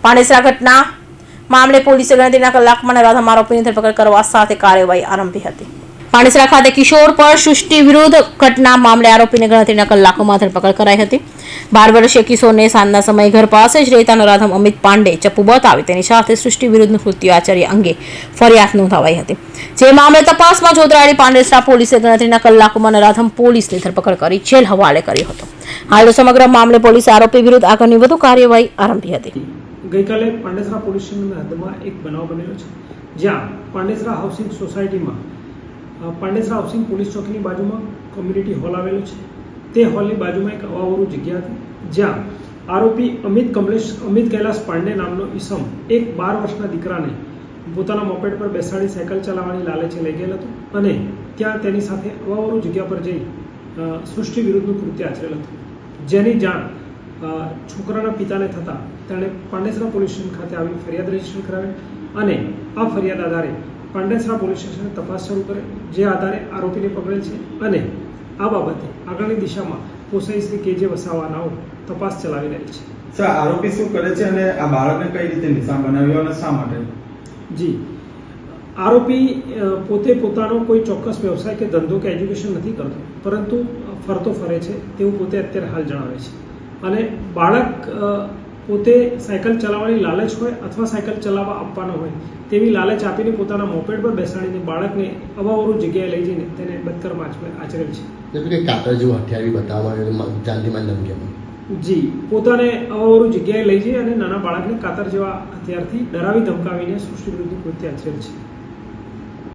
પાંડેસરા ઘટના મામલે પોલીસે ગણતરીના કલાકમાં નરાધમ આરોપીની ધરપકડ કરવા સાથે કાર્યવાહી આરંભી હતી. પાંડેસરા ખાતે કિશોર પર સૃષ્ટિ વિરુદ્ધ ઘટના મામલે આરોપીને ગણતરીના કલાકોમાં ધરપકડ કરાઈ હતી. 12 વર્ષીય કિશોરને સાંજના સમયે ઘર પાસે જ રહેતા નરાધમ અમિત પાંડે ચપ્પુ બતાવી તેની સાથે સૃષ્ટિ વિરુદ્ધનું કૃત્ય આચર્યા અંગે ફરિયાદ નોંધાવાઈ હતી. જે મામલે તપાસમાં જોતરાયેલી પાંડેસરા પોલીસે ગણતરીના કલાકોમાં નરાધમ પોલીસની ધરપકડ કરી જેલ હવાલે કર્યો હતો. હાલ સમગ્ર મામલે પોલીસે આરોપી વિરુદ્ધ આગળની વધુ કાર્યવાહી આરંભી હતી. ગઈકાલે પાંડેસરા પોલીસ સ્ટેશનના હદમાં એક બનાવ બનેલો છે, જ્યાં પાંડેસરા હાઉસિંગ સોસાયટીમાં પાંડેસરા હાઉસિંગ પોલીસ ચોકીની બાજુમાં કોમ્યુનિટી હોલ આવેલો છે. તે હોલની બાજુમાં એક અવાવરું જગ્યા હતી, જ્યાં આરોપી અમિત કૈલાસ પાંડે નામનો ઈસમ એક 12 વર્ષના દીકરાને પોતાના મોપેડ પર બેસાડી સાયકલ ચલાવવાની લાલચે લઈ ગયેલ હતો અને ત્યાં તેની સાથે અવાવરું જગ્યા પર જઈ સૃષ્ટિ વિરુદ્ધનું કૃત્ય આચરેલ હતું. જેની જાણ છોકરાના પિતાને થતાં તેણે પાંડેસરા પોલીસ સ્ટેશન ખાતે આવી ફરિયાદ રજીસ્ટર કરાવી અને આ ફરિયાદ આધારે પાંડેસરા પોલીસ સ્ટેશને તપાસ શરૂ કરે, જે આધારે આરોપીને પકડેલ છે અને આ બાબતે આગળની દિશામાં પોસાઈ શ્રી કેજે વસાવાનાઓ તપાસ ચલાવી રહી છે. સર, આરોપી શું કરે છે અને આ બાળકને કઈ રીતે નિશાન બનાવ્યો અને શા માટે? જી, આરોપી પોતે પોતાનો કોઈ ચોક્કસ વ્યવસાય કે ધંધો કે એજ્યુકેશન નથી કરતો, પરંતુ ફરતો ફરે છે તેવું પોતે અત્યારે હાલ જણાવે છે. અને બાળક પોતે સાયકલ ચલાવવાની લાલચ હોય અથવા સાયકલ ચલાવવા આપવાનો હોય તેવી લાલચ આપીને પોતાના મોપેડ પર બેસાડીને બાળકને અવાવરું જગ્યાએ લઈ જઈને તેને બદકર્મ આચરેલ છે. કાતર જેવું હથિયાર બતાવવામાં જાનથી ધમકી. જી, પોતાને અવાવરું જગ્યાએ લઈ જઈ અને નાના બાળકને કાતર જેવા હથિયારથી ડરાવી ધમકાવીને સૃષ્ટિ વિરુદ્ધ કૃત્ય આચરેલ છે.